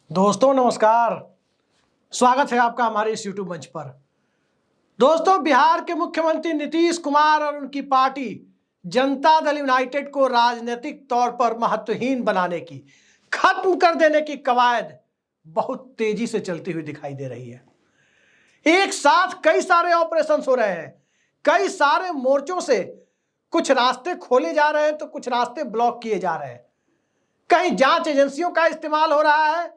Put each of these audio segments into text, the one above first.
दोस्तों नमस्कार। स्वागत है आपका हमारे इस YouTube मंच पर। दोस्तों, बिहार के मुख्यमंत्री नीतीश कुमार और उनकी पार्टी जनता दल यूनाइटेड को राजनीतिक तौर पर महत्वहीन बनाने की, खत्म कर देने की कवायद बहुत तेजी से चलती हुई दिखाई दे रही है। एक साथ कई सारे ऑपरेशन हो रहे हैं, कई सारे मोर्चों से कुछ रास्ते खोले जा रहे हैं तो कुछ रास्ते ब्लॉक किए जा रहे हैं। कहीं जांच एजेंसियों का इस्तेमाल हो रहा है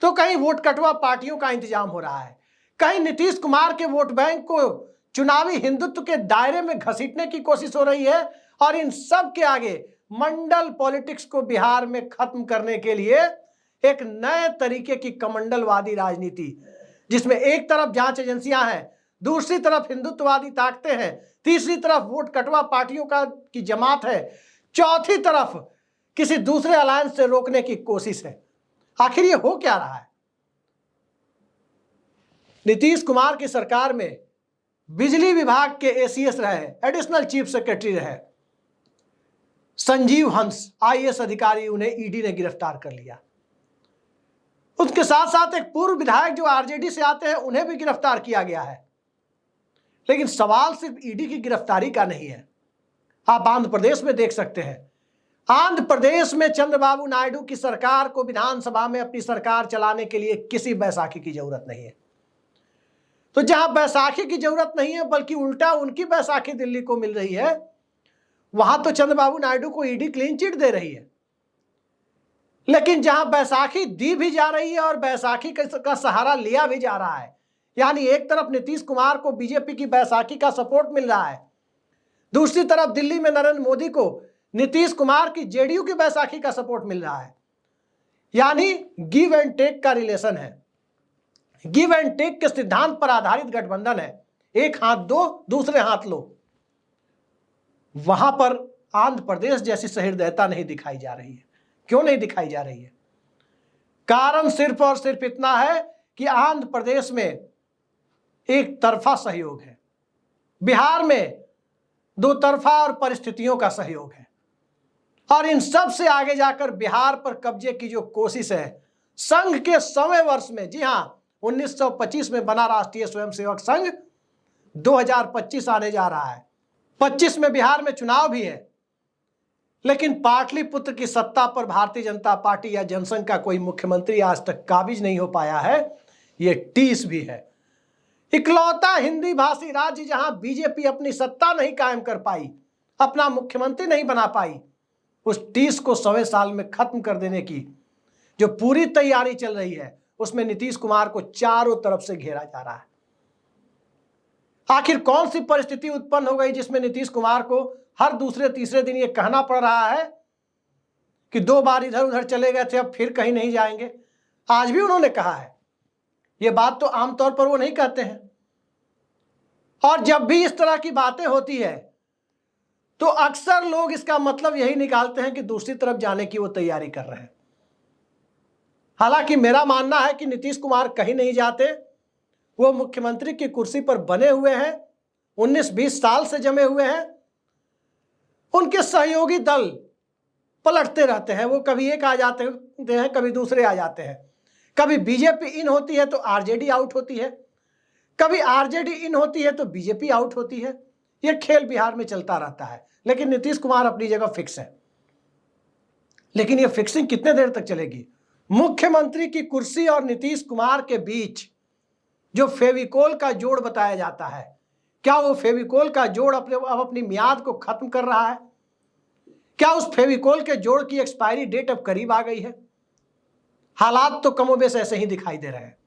तो कहीं वोट कटवा पार्टियों का इंतजाम हो रहा है, कहीं नीतीश कुमार के वोट बैंक को चुनावी हिंदुत्व के दायरे में घसीटने की कोशिश हो रही है। और इन सब के आगे मंडल पॉलिटिक्स को बिहार में खत्म करने के लिए एक नए तरीके की कमंडलवादी राजनीति, जिसमें एक तरफ जांच एजेंसियां हैं, दूसरी तरफ हिंदुत्ववादी ताकतें हैं, तीसरी तरफ वोट कटवा पार्टियों की जमात है, चौथी तरफ किसी दूसरे अलायंस से रोकने की कोशिश है। आखिर ये हो क्या रहा है? नीतीश कुमार की सरकार में बिजली विभाग के एसीएस रहे, एडिशनल चीफ सेक्रेटरी रहे संजीव हंस, आईएएस अधिकारी, उन्हें ईडी ने गिरफ्तार कर लिया। उसके साथ साथ एक पूर्व विधायक जो आरजेडी से आते हैं, उन्हें भी गिरफ्तार किया गया है। लेकिन सवाल सिर्फ ईडी की गिरफ्तारी का नहीं है। आप आंध्र प्रदेश में देख सकते हैं, आंध्र प्रदेश में चंद्रबाबू नायडू की सरकार को विधानसभा में अपनी सरकार चलाने के लिए किसी बैसाखी की जरूरत नहीं है। तो जहां बैसाखी की जरूरत नहीं है बल्कि उल्टा उनकी बैसाखी दिल्ली को मिल रही है, वहां तो चंद्रबाबू नायडू को ईडी क्लीन चिट दे रही है। लेकिन जहां बैसाखी दी भी जा रही है और बैसाखी का सहारा लिया भी जा रहा है, यानी एक तरफ नीतीश कुमार को बीजेपी की बैसाखी का सपोर्ट मिल रहा है, दूसरी तरफ दिल्ली में नरेंद्र मोदी को नीतीश कुमार की जेडीयू की बैसाखी का सपोर्ट मिल रहा है। यानी गिव एंड टेक का रिलेशन है, गिव एंड टेक के सिद्धांत पर आधारित गठबंधन है। एक हाथ दो, दूसरे हाथ लो। वहां पर आंध्र प्रदेश जैसी सहृदयता नहीं दिखाई जा रही है। क्यों नहीं दिखाई जा रही है? कारण सिर्फ और सिर्फ इतना है कि आंध्र प्रदेश में एक तरफा सहयोग है, बिहार में दो तरफा और परिस्थितियों का सहयोग है। और इन सब से आगे जाकर बिहार पर कब्जे की जो कोशिश है, संघ के 100वें वर्ष में, जी हां, 1925 में बना राष्ट्रीय स्वयंसेवक संघ 2025 आने जा रहा है। 25 में बिहार में चुनाव भी है, लेकिन पाटलिपुत्र की सत्ता पर भारतीय जनता पार्टी या जनसंघ का कोई मुख्यमंत्री आज तक काबिज नहीं हो पाया है। यह टीस भी है। इकलौता हिंदी भाषी राज्य जहां बीजेपी अपनी सत्ता नहीं कायम कर पाई, अपना मुख्यमंत्री नहीं बना पाई, उस टीस को 100वें साल में खत्म कर देने की जो पूरी तैयारी चल रही है, उसमें नीतीश कुमार को चारों तरफ से घेरा जा रहा है। आखिर कौन सी परिस्थिति उत्पन्न हो गई जिसमें नीतीश कुमार को हर दूसरे तीसरे दिन यह कहना पड़ रहा है कि 2 बार इधर उधर चले गए थे, अब फिर कहीं नहीं जाएंगे? आज भी उन्होंने कहा है। यह बात तो आमतौर पर वो नहीं कहते हैं। और जब भी इस तरह की बातें होती है तो अक्सर लोग इसका मतलब यही निकालते हैं कि दूसरी तरफ जाने की वो तैयारी कर रहे हैं। हालांकि मेरा मानना है कि नीतीश कुमार कहीं नहीं जाते। वो मुख्यमंत्री की कुर्सी पर बने हुए हैं, 19-20 साल से जमे हुए हैं। उनके सहयोगी दल पलटते रहते हैं, वो कभी एक आ जाते हैं, कभी दूसरे आ जाते हैं। कभी बीजेपी इन होती है तो आरजेडी आउट होती है, कभी आरजेडी इन होती है तो बीजेपी आउट होती है। यह खेल बिहार में चलता रहता है, लेकिन नीतीश कुमार अपनी जगह फिक्स है। लेकिन यह फिक्सिंग कितने देर तक चलेगी? मुख्यमंत्री की कुर्सी और नीतीश कुमार के बीच जो फेविकोल का जोड़ बताया जाता है, क्या वो फेविकोल का जोड़ अब अपनी मियाद को खत्म कर रहा है? क्या उस फेविकोल के जोड़ की एक्सपायरी डेट अब करीब आ गई है? हालात तो कमोबेश ऐसे ही दिखाई दे रहे हैं।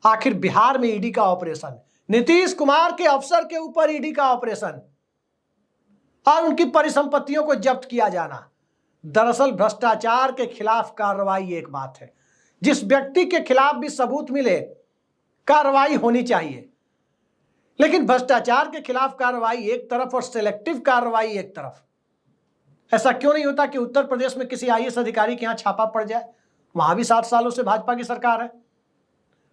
आखिर बिहार में ईडी का ऑपरेशन, नीतीश कुमार के अफसर के ऊपर ईडी का ऑपरेशन और उनकी परिसंपत्तियों को जब्त किया जाना, दरअसल भ्रष्टाचार के खिलाफ कार्रवाई एक बात है। जिस व्यक्ति के खिलाफ भी सबूत मिले, कार्रवाई होनी चाहिए। लेकिन भ्रष्टाचार के खिलाफ कार्रवाई एक तरफ और सिलेक्टिव कार्रवाई एक तरफ। ऐसा क्यों नहीं होता कि उत्तर प्रदेश में किसी आईएएस अधिकारी के यहां छापा पड़ जाए? वहां भी 7 सालों से भाजपा की सरकार है।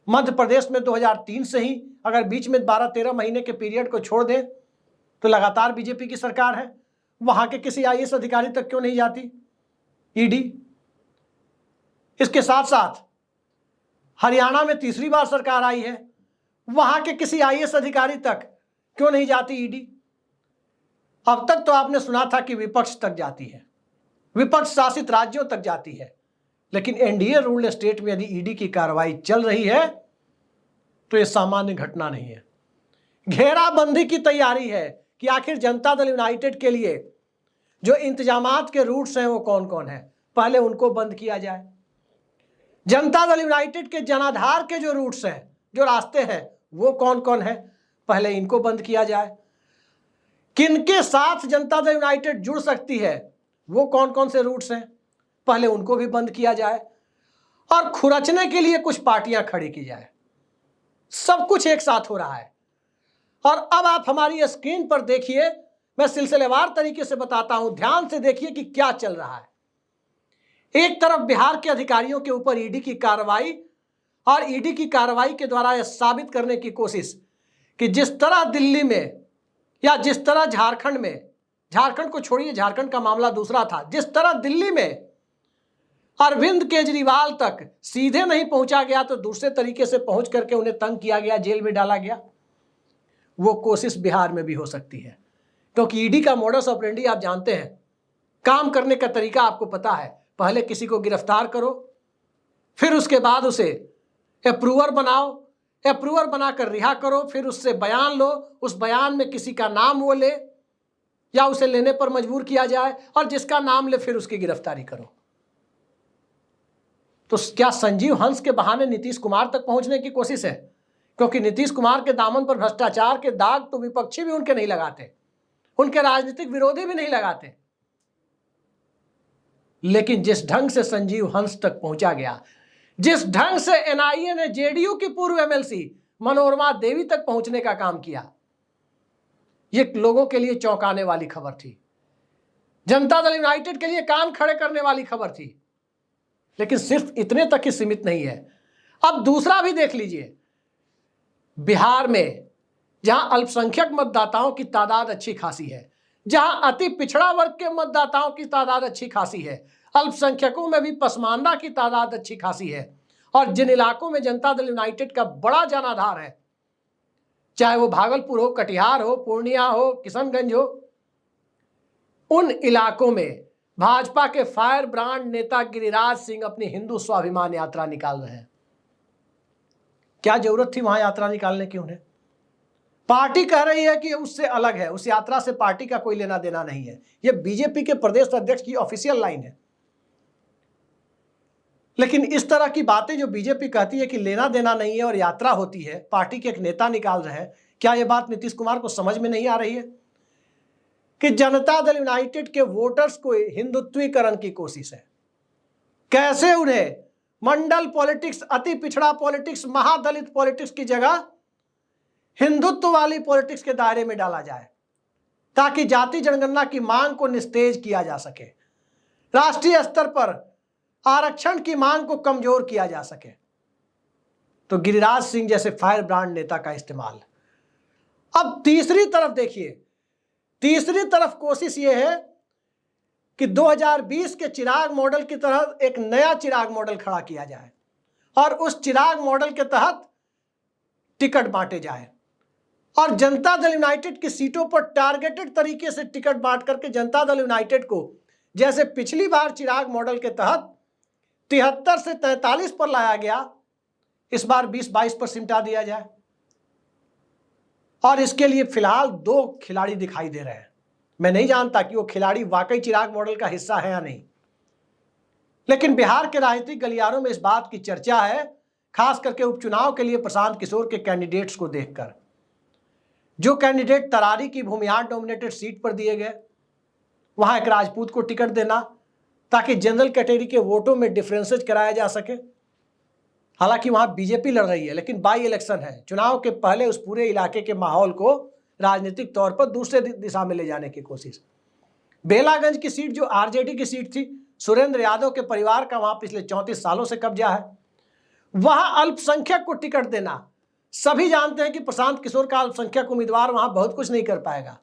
मध्य प्रदेश में 2003 से ही, अगर बीच में 12-13 महीने के पीरियड को छोड़ दें तो लगातार बीजेपी की सरकार है। वहां के किसी आईएएस अधिकारी तक क्यों नहीं जाती ईडी? इसके साथ साथ हरियाणा में तीसरी बार सरकार आई है, वहां के किसी आईएएस अधिकारी तक क्यों नहीं जाती ईडी? अब तक तो आपने सुना था कि विपक्ष तक जाती है, विपक्ष शासित राज्यों तक जाती है, लेकिन एनडीए रूल्ड स्टेट में यदि ईडी की कार्रवाई चल रही है तो यह सामान्य घटना नहीं है। घेराबंदी की तैयारी है कि आखिर जनता दल यूनाइटेड के लिए जो इंतजामात के रूट्स हैं वो कौन कौन है, पहले उनको बंद किया जाए। जनता दल यूनाइटेड के जनाधार के जो रूट्स हैं, जो रास्ते हैं, वो कौन कौन है, पहले इनको बंद किया जाए। किनके साथ जनता दल यूनाइटेड जुड़ सकती है, वो कौन कौन से रूट्स हैं, पहले उनको भी बंद किया जाए। और खुरचने के लिए कुछ पार्टियां खड़ी की जाए। सब कुछ एक साथ हो रहा है। और अब आप हमारी स्क्रीन पर देखिए, मैं सिलसिलेवार तरीके से बताता हूं, ध्यान से देखिए कि क्या चल रहा है। एक तरफ बिहार के अधिकारियों के ऊपर ईडी की कार्रवाई, और ईडी की कार्रवाई के द्वारा यह साबित करने की कोशिश कि जिस तरह दिल्ली में या जिस तरह झारखंड में, झारखंड को छोड़िए, झारखंड का मामला दूसरा था, जिस तरह दिल्ली में अरविंद केजरीवाल तक सीधे नहीं पहुंचा गया तो दूसरे तरीके से पहुंच करके उन्हें तंग किया गया, जेल में डाला गया, वो कोशिश बिहार में भी हो सकती है। क्योंकि ईडी का मोडस ऑपरेंडी आप जानते हैं, काम करने का तरीका आपको पता है। पहले किसी को गिरफ्तार करो, फिर उसके बाद उसे अप्रूवर बनाओ, अप्रूवर बनाकर रिहा करो, फिर उससे बयान लो, उस बयान में किसी का नाम वो ले या उसे लेने पर मजबूर किया जाए, और जिसका नाम ले फिर उसकी गिरफ्तारी करो। तो क्या संजीव हंस के बहाने नीतीश कुमार तक पहुंचने की कोशिश है? क्योंकि नीतीश कुमार के दामन पर भ्रष्टाचार के दाग तो विपक्षी भी उनके नहीं लगाते, उनके राजनीतिक विरोधी भी नहीं लगाते। लेकिन जिस ढंग से संजीव हंस तक पहुंचा गया, जिस ढंग से एनआईए ने जेडीयू की पूर्व एमएलसी मनोरमा देवी तक पहुंचने का काम किया, यह लोगों के लिए चौंकाने वाली खबर थी, जनता दल यूनाइटेड के लिए कान खड़े करने वाली खबर थी। लेकिन सिर्फ इतने तक ही सीमित नहीं है। अब दूसरा भी देख लीजिए, बिहार में जहां अल्पसंख्यक मतदाताओं की तादाद अच्छी खासी है, जहां अति पिछड़ा वर्ग के मतदाताओं की तादाद अच्छी खासी है, अल्पसंख्यकों में भी पसमानदा की तादाद अच्छी खासी है, और जिन इलाकों में जनता दल यूनाइटेड का बड़ा जनाधार है, चाहे वो भागलपुर हो, कटिहार हो, पूर्णिया हो, किशनगंज हो, उन इलाकों में भाजपा के फायर ब्रांड नेता गिरिराज सिंह अपनी हिंदू स्वाभिमान यात्रा निकाल रहे हैं। क्या जरूरत थी वहां यात्रा निकालने की? उन्हें पार्टी कह रही है कि उससे अलग है, उस यात्रा से पार्टी का कोई लेना देना नहीं है। यह बीजेपी के प्रदेश अध्यक्ष की ऑफिशियल लाइन है। लेकिन इस तरह की बातें जो बीजेपी कहती है कि लेना देना नहीं है और यात्रा होती है, पार्टी के एक नेता निकाल रहे हैं, क्या यह बात नीतीश कुमार को समझ में नहीं आ रही है कि जनता दल यूनाइटेड के वोटर्स को हिंदुत्वीकरण की कोशिश है? कैसे उन्हें मंडल पॉलिटिक्स, अति पिछड़ा पॉलिटिक्स, महादलित पॉलिटिक्स की जगह हिंदुत्व वाली पॉलिटिक्स के दायरे में डाला जाए, ताकि जाति जनगणना की मांग को निस्तेज किया जा सके, राष्ट्रीय स्तर पर आरक्षण की मांग को कमजोर किया जा सके। तो गिरिराज सिंह जैसे फायर ब्रांड नेता का इस्तेमाल। अब तीसरी तरफ देखिए, तीसरी तरफ कोशिश यह है कि 2020 के चिराग मॉडल की तरह एक नया चिराग मॉडल खड़ा किया जाए, और उस चिराग मॉडल के तहत टिकट बांटे जाए, और जनता दल यूनाइटेड की सीटों पर टारगेटेड तरीके से टिकट बांट करके जनता दल यूनाइटेड को, जैसे पिछली बार चिराग मॉडल के तहत 73 से 43 पर लाया गया, इस बार 20-22 पर सिमटा दिया जाए। और इसके लिए फिलहाल 2 खिलाड़ी दिखाई दे रहे हैं। मैं नहीं जानता कि वो खिलाड़ी वाकई चिराग मॉडल का हिस्सा है या नहीं, लेकिन बिहार के राजनीतिक गलियारों में इस बात की चर्चा है, खास करके उपचुनाव के लिए प्रशांत किशोर के कैंडिडेट्स को देखकर। जो कैंडिडेट तरारी की भूमिहार डोमिनेटेड सीट पर दिए गए, वहां एक राजपूत को टिकट देना ताकि जनरल कैटेगरी के वोटों में डिफरेंसेज कराया जा सके। हालांकि वहां बीजेपी लड़ रही है, लेकिन बाई इलेक्शन है, चुनाव के पहले उस पूरे इलाके के माहौल को राजनीतिक तौर पर दूसरे दिशा में ले जाने की कोशिश। बेलागंज की सीट जो आरजेडी की सीट थी, सुरेंद्र यादव के परिवार का वहां पिछले 34 सालों से कब्जा है, वहां अल्पसंख्यक को टिकट देना, सभी जानते हैं कि प्रशांत किशोर का अल्पसंख्यक उम्मीदवार वहां बहुत कुछ नहीं कर पाएगा,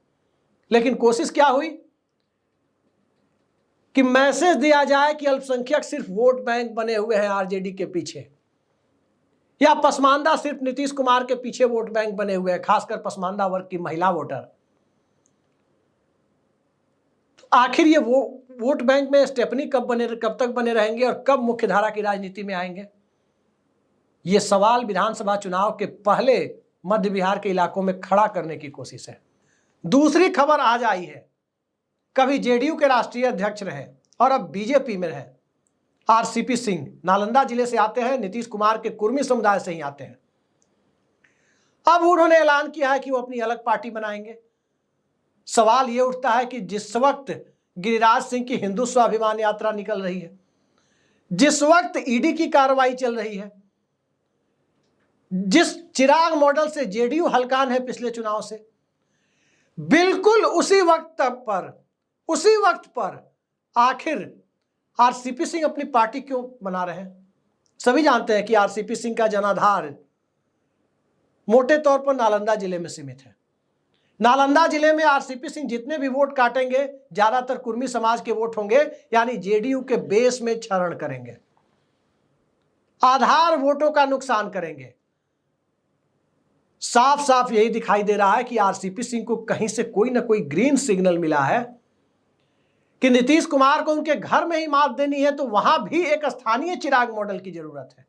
लेकिन कोशिश क्या हुई, कि मैसेज दिया जाए कि अल्पसंख्यक सिर्फ वोट बैंक बने हुए हैं आरजेडी के पीछे, या पसमानदा सिर्फ नीतीश कुमार के पीछे वोट बैंक बने हुए हैं, खासकर पसमानदा वर्ग की महिला वोटर। तो आखिर ये वो वोट बैंक में स्टेपनी कब तक बने रहेंगे और कब मुख्यधारा की राजनीति में आएंगे? ये सवाल विधानसभा चुनाव के पहले मध्य बिहार के इलाकों में खड़ा करने की कोशिश है। दूसरी खबर आज आई है, कभी जेडीयू के राष्ट्रीय अध्यक्ष रहे और अब बीजेपी में रहे आरसीपी सिंह, नालंदा जिले से आते हैं, नीतीश कुमार के कुर्मी समुदाय से ही आते हैं। अब उन्होंने ऐलान किया है कि वो अपनी अलग पार्टी बनाएंगे। सवाल ये उठता है कि जिस वक्त गिरिराज सिंह की हिंदू स्वाभिमान यात्रा निकल रही है, जिस वक्त ईडी की कार्रवाई चल रही है, जिस चिराग मॉडल से जेडीयू हलकान है पिछले चुनाव से, बिल्कुल उसी वक्त पर आखिर आरसीपी सिंह अपनी पार्टी क्यों बना रहे हैं? सभी जानते हैं कि आरसीपी सिंह का जनाधार मोटे तौर पर नालंदा जिले में सीमित है। नालंदा जिले में आरसीपी सिंह जितने भी वोट काटेंगे ज्यादातर कुर्मी समाज के वोट होंगे, यानी जेडीयू के बेस में क्षरण करेंगे, आधार वोटों का नुकसान करेंगे। साफ साफ यही दिखाई दे रहा है कि आरसीपी सिंह को कहीं से कोई ना कोई ग्रीन सिग्नल मिला है कि नीतीश कुमार को उनके घर में ही मात देनी है, तो वहां भी एक स्थानीय चिराग मॉडल की जरूरत है।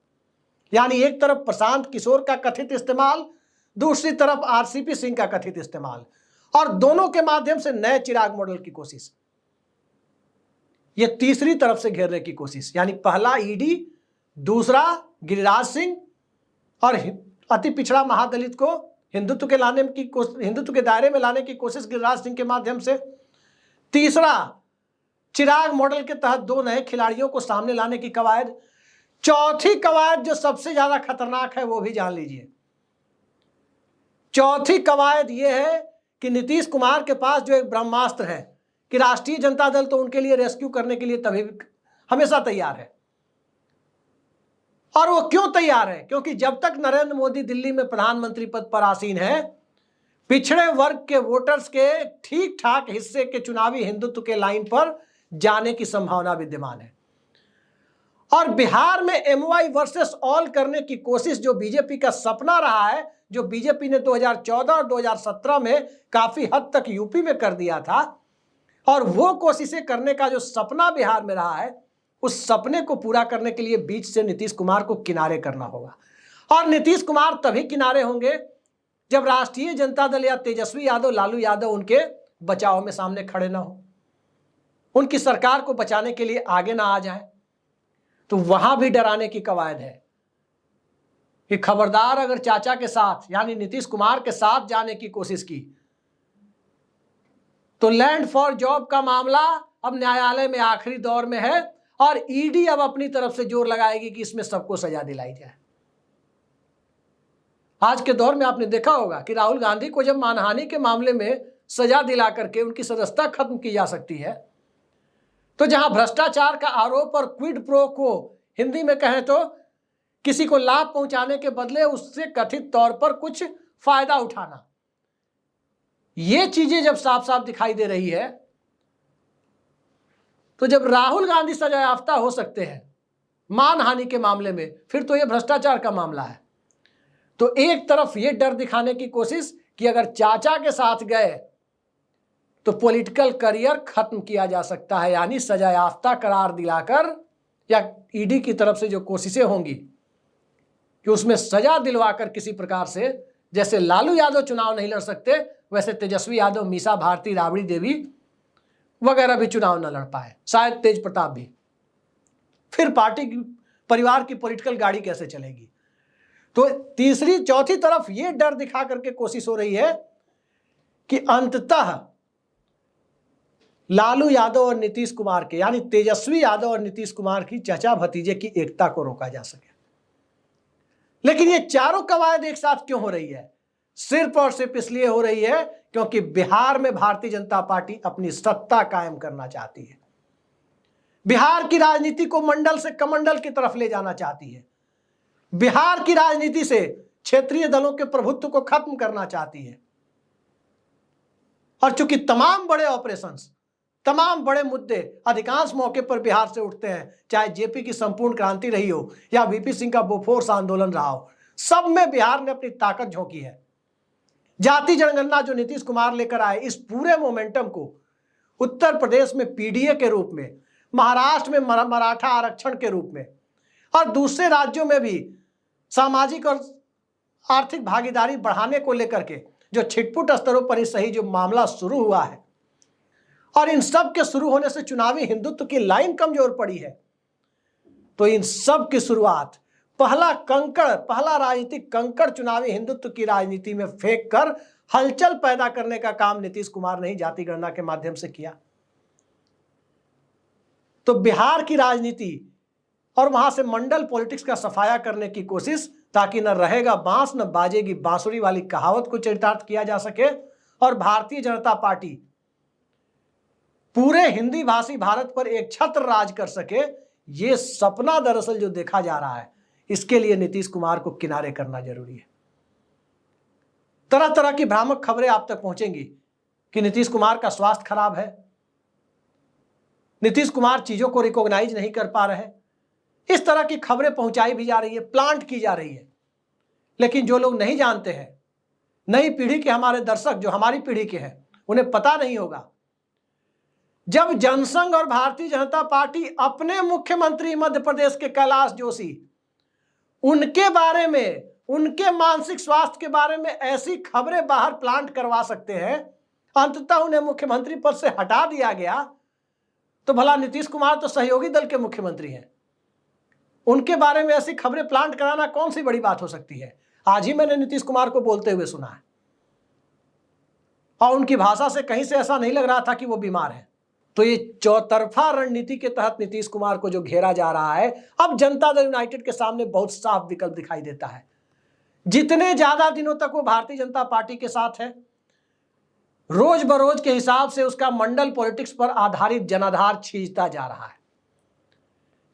यानी एक तरफ प्रशांत किशोर का कथित इस्तेमाल, दूसरी तरफ आरसीपी सिंह का कथित इस्तेमाल, और दोनों के माध्यम से नए चिराग मॉडल की कोशिश, यह तीसरी तरफ से घेरने की कोशिश। यानी पहला ईडी, दूसरा गिरिराज सिंह और अति पिछड़ा महादलित को हिंदुत्व के दायरे में लाने की कोशिश गिरिराज सिंह के माध्यम से, तीसरा चिराग मॉडल के तहत दो नए खिलाड़ियों को सामने लाने की कवायद, चौथी कवायद जो सबसे ज्यादा खतरनाक है वो भी जान लीजिए। चौथी कवायद यह है कि नीतीश कुमार के पास जो एक ब्रह्मास्त्र है कि राष्ट्रीय जनता दल तो उनके लिए रेस्क्यू करने के लिए तभी हमेशा तैयार है। और वो क्यों तैयार है? क्योंकि जब तक नरेंद्र मोदी दिल्ली में प्रधानमंत्री पद पर आसीन है, पिछड़े वर्ग के वोटर्स के ठीक ठाक हिस्से के चुनावी हिंदुत्व के लाइन पर जाने की संभावना विद्यमान है। और बिहार में एमवाई वर्सेस ऑल करने की कोशिश जो बीजेपी का सपना रहा है, जो बीजेपी ने 2014 और 2017 में काफी हद तक यूपी में कर दिया था, और वो कोशिशें करने का जो सपना बिहार में रहा है, उस सपने को पूरा करने के लिए बीच से नीतीश कुमार को किनारे करना होगा। और नीतीश कुमार तभी किनारे होंगे जब राष्ट्रीय जनता दल या तेजस्वी यादव, लालू यादव उनके बचाव में सामने खड़े ना हो, उनकी सरकार को बचाने के लिए आगे ना आ जाए। तो वहां भी डराने की कवायद है कि खबरदार, अगर चाचा के साथ यानी नीतीश कुमार के साथ जाने की कोशिश की तो लैंड फॉर जॉब का मामला अब न्यायालय में आखिरी दौर में है और ईडी अब अपनी तरफ से जोर लगाएगी कि इसमें सबको सजा दिलाई जाए। आज के दौर में आपने देखा होगा कि राहुल गांधी को जब मानहानि के मामले में सजा दिला करके उनकी सदस्यता खत्म की जा सकती है, तो जहां भ्रष्टाचार का आरोप और क्विड प्रो को हिंदी में कहें तो किसी को लाभ पहुंचाने के बदले उससे कथित तौर पर कुछ फायदा उठाना, ये चीजें जब साफ साफ दिखाई दे रही है, तो जब राहुल गांधी सजायाफ्ता हो सकते हैं मानहानि के मामले में, फिर तो यह भ्रष्टाचार का मामला है। तो एक तरफ यह डर दिखाने की कोशिश कि अगर चाचा के साथ गए तो पॉलिटिकल करियर खत्म किया जा सकता है, यानी सजायाफ्ता करार दिलाकर, या ईडी की तरफ से जो कोशिशें होंगी कि उसमें सजा दिलवाकर किसी प्रकार से, जैसे लालू यादव चुनाव नहीं लड़ सकते वैसे तेजस्वी यादव, मीसा भारती, राबड़ी देवी वगैरह भी चुनाव न लड़ पाए, शायद तेज प्रताप भी। फिर पार्टी की, परिवार की पॉलिटिकल गाड़ी कैसे चलेगी? तो तीसरी चौथी तरफ यह डर दिखा करके कोशिश हो रही है कि अंततः लालू यादव और नीतीश कुमार के, यानी तेजस्वी यादव और नीतीश कुमार की चाचा भतीजे की एकता को रोका जा सके। लेकिन ये चारों कवायद एक साथ क्यों हो रही है? सिर्फ और सिर्फ इसलिए हो रही है क्योंकि बिहार में भारतीय जनता पार्टी अपनी सत्ता कायम करना चाहती है, बिहार की राजनीति को मंडल से कमंडल की तरफ ले जाना चाहती है, बिहार की राजनीति से क्षेत्रीय दलों के प्रभुत्व को खत्म करना चाहती है। और चूंकि तमाम बड़े ऑपरेशंस तमाम बड़े मुद्दे अधिकांश मौके पर बिहार से उठते हैं, चाहे जेपी की संपूर्ण क्रांति रही हो या वीपी सिंह का बोफोर्स आंदोलन रहा हो, सब में बिहार ने अपनी ताकत झोंकी है। जाति जनगणना जो नीतीश कुमार लेकर आए, इस पूरे मोमेंटम को उत्तर प्रदेश में पीडीए के रूप में, महाराष्ट्र में मराठा आरक्षण के रूप में और दूसरे राज्यों में भी सामाजिक और आर्थिक भागीदारी बढ़ाने को लेकर के जो छिटपुट स्तरों पर ही सही जो मामला शुरू हुआ है, और इन सब के शुरू होने से चुनावी हिंदुत्व की लाइन कमजोर पड़ी है। तो इन सब की शुरुआत पहला राजनीतिक कंकड़ चुनावी हिंदुत्व की राजनीति में फेंक कर हलचल पैदा करने का काम नीतीश कुमार ने ही जाति गणना के माध्यम से किया। तो बिहार की राजनीति और वहां से मंडल पॉलिटिक्स का सफाया करने की कोशिश, ताकि न रहेगा बांस न बाजेगी बांसुरी वाली कहावत को चरितार्थ किया जा सके और भारतीय जनता पार्टी पूरे हिंदी भाषी भारत पर एक छत्र राज कर सके, ये सपना दरअसल जो देखा जा रहा है, इसके लिए नीतीश कुमार को किनारे करना जरूरी है। तरह तरह की भ्रामक खबरें आप तक पहुंचेंगी कि नीतीश कुमार का स्वास्थ्य खराब है, नीतीश कुमार चीजों को रिकॉग्नाइज नहीं कर पा रहे, इस तरह की खबरें पहुंचाई भी जा रही है, प्लांट की जा रही है। लेकिन जो लोग नहीं जानते हैं, नई पीढ़ी के हमारे दर्शक जो हमारी पीढ़ी के हैं, उन्हें पता नहीं होगा, जब जनसंघ और भारतीय जनता पार्टी अपने मुख्यमंत्री मध्य प्रदेश के कैलाश जोशी, उनके बारे में, उनके मानसिक स्वास्थ्य के बारे में ऐसी खबरें बाहर प्लांट करवा सकते हैं, अंततः उन्हें मुख्यमंत्री पद से हटा दिया गया, तो भला नीतीश कुमार तो सहयोगी दल के मुख्यमंत्री हैं, उनके बारे में ऐसी खबरें प्लांट कराना कौन सी बड़ी बात हो सकती है। आज ही मैंने नीतीश कुमार को बोलते हुए सुना है और उनकी भाषा से कहीं से ऐसा नहीं लग रहा था कि वो बीमार है। तो ये चौतरफा रणनीति के तहत नीतीश कुमार को जो घेरा जा रहा है, अब जनता दल यूनाइटेड के सामने बहुत साफ विकल्प दिखाई देता है। जितने ज्यादा दिनों तक वो भारतीय जनता पार्टी के साथ है, रोज बरोज के हिसाब से उसका मंडल पॉलिटिक्स पर आधारित जनाधार छींचता जा रहा है।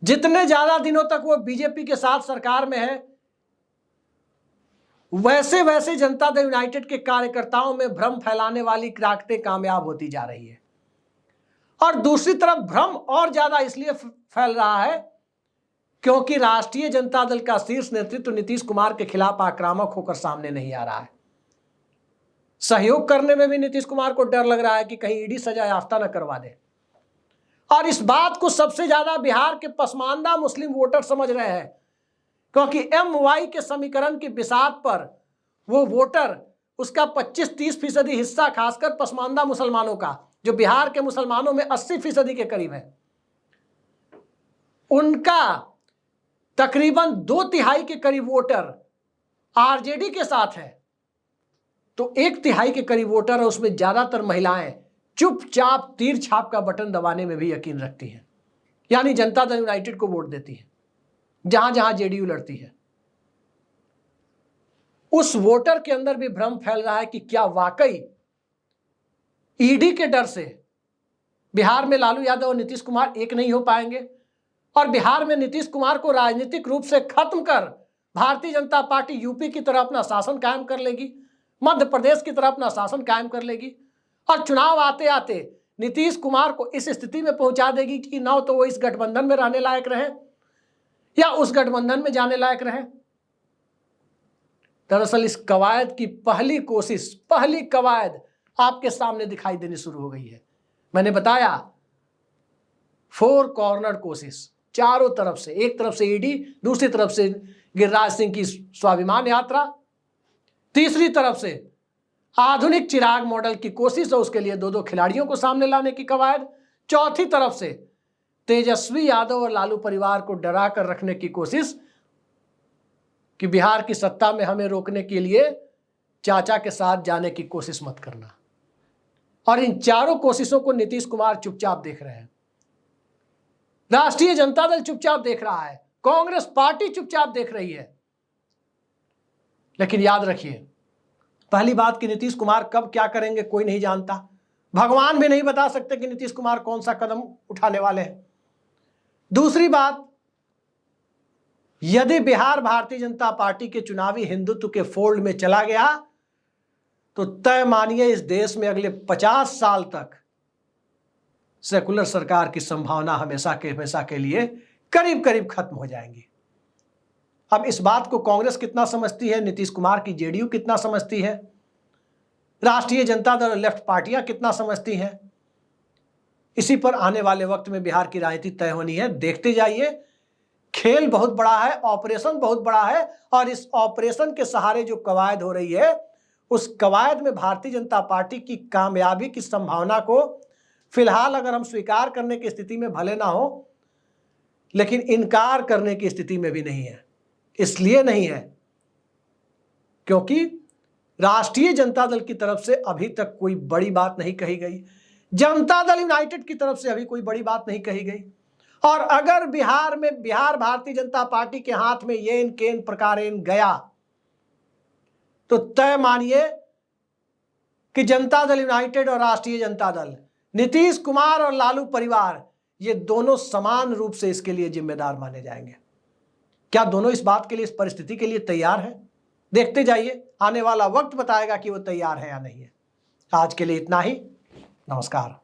जितने ज्यादा दिनों तक वो बीजेपी के साथ सरकार में है, वैसे वैसे जनता दल यूनाइटेड के कार्यकर्ताओं में भ्रम फैलाने वाली ताकतें कामयाब होती जा रही है। और दूसरी तरफ भ्रम और ज्यादा इसलिए फैल रहा है क्योंकि राष्ट्रीय जनता दल का शीर्ष नेतृत्व नीतीश कुमार के खिलाफ आक्रामक होकर सामने नहीं आ रहा है। सहयोग करने में भी नीतीश कुमार को डर लग रहा है कि कहीं ईडी सजा याफ्ता न करवा दे। और इस बात को सबसे ज्यादा बिहार के पसमानदा मुस्लिम वोटर समझ रहे हैं, क्योंकि MY के समीकरण की बिसात पर वो वोटर, उसका 25-30% हिस्सा, खासकर पसमानदा मुसलमानों का, जो बिहार के मुसलमानों में 80% के करीब है, उनका तकरीबन 2/3 के करीब वोटर आरजेडी के साथ है। तो 1/3 के करीब वोटर है, उसमें ज्यादातर महिलाएं चुपचाप तीर छाप का बटन दबाने में भी यकीन रखती हैं, यानी जनता दल यूनाइटेड को वोट देती है जहां जहां जेडीयू लड़ती है। उस वोटर के अंदर भी भ्रम फैल रहा है कि क्या वाकई ईडी के डर से बिहार में लालू यादव और नीतीश कुमार एक नहीं हो पाएंगे और बिहार में नीतीश कुमार को राजनीतिक रूप से खत्म कर भारतीय जनता पार्टी यूपी की तरह अपना शासन कायम कर लेगी, मध्य प्रदेश की तरह अपना शासन कायम कर लेगी और चुनाव आते आते नीतीश कुमार को इस स्थिति में पहुंचा देगी कि ना तो वो इस गठबंधन में रहने लायक रहे या उस गठबंधन में जाने लायक रहे। दरअसल इस कवायद की पहली कवायद आपके सामने दिखाई देनी शुरू हो गई है। मैंने बताया 4 कॉर्नर कोशिश, चारों तरफ से, एक तरफ से ईडी, दूसरी तरफ से गिरिराज सिंह की स्वाभिमान यात्रा, तीसरी तरफ से आधुनिक चिराग मॉडल की कोशिश और उसके लिए 2-2 खिलाड़ियों को सामने लाने की कवायद, चौथी तरफ से तेजस्वी यादव और लालू परिवार को डरा कर रखने की कोशिश कि बिहार की सत्ता में हमें रोकने के लिए चाचा के साथ जाने की कोशिश मत करना। और इन चारों कोशिशों को नीतीश कुमार चुपचाप देख रहे हैं, राष्ट्रीय जनता दल चुपचाप देख रहा है, कांग्रेस पार्टी चुपचाप देख रही है। लेकिन याद रखिए, पहली बात कि नीतीश कुमार कब क्या करेंगे कोई नहीं जानता, भगवान भी नहीं बता सकते कि नीतीश कुमार कौन सा कदम उठाने वाले हैं। दूसरी बात, यदि बिहार भारतीय जनता पार्टी के चुनावी हिंदुत्व के फोल्ड में चला गया तो तय मानिए इस देश में अगले 50 साल तक सेकुलर सरकार की संभावना हमेशा के लिए करीब करीब खत्म हो जाएंगी। अब इस बात को कांग्रेस कितना समझती है, नीतीश कुमार की जेडीयू कितना समझती है, राष्ट्रीय जनता दल और लेफ्ट पार्टियां कितना समझती हैं, इसी पर आने वाले वक्त में बिहार की राजनीति तय होनी है। देखते जाइए, खेल बहुत बड़ा है, ऑपरेशन बहुत बड़ा है, और इस ऑपरेशन के सहारे जो कवायद हो रही है, उस कवायद में भारतीय जनता पार्टी की कामयाबी की संभावना को फिलहाल अगर हम स्वीकार करने की स्थिति में भले ना हो, लेकिन इनकार करने की स्थिति में भी नहीं है। इसलिए नहीं है क्योंकि राष्ट्रीय जनता दल की तरफ से अभी तक कोई बड़ी बात नहीं कही गई, जनता दल यूनाइटेड की तरफ से अभी कोई बड़ी बात नहीं कही गई, और अगर बिहार भारतीय जनता पार्टी के हाथ में येन केन प्रकारेण गया तो तय मानिए कि जनता दल यूनाइटेड और राष्ट्रीय जनता दल, नीतीश कुमार और लालू परिवार, ये दोनों समान रूप से इसके लिए जिम्मेदार माने जाएंगे। क्या दोनों इस बात के लिए, इस परिस्थिति के लिए तैयार हैं? देखते जाइए, आने वाला वक्त बताएगा कि वो तैयार है या नहीं है। आज के लिए इतना ही। नमस्कार।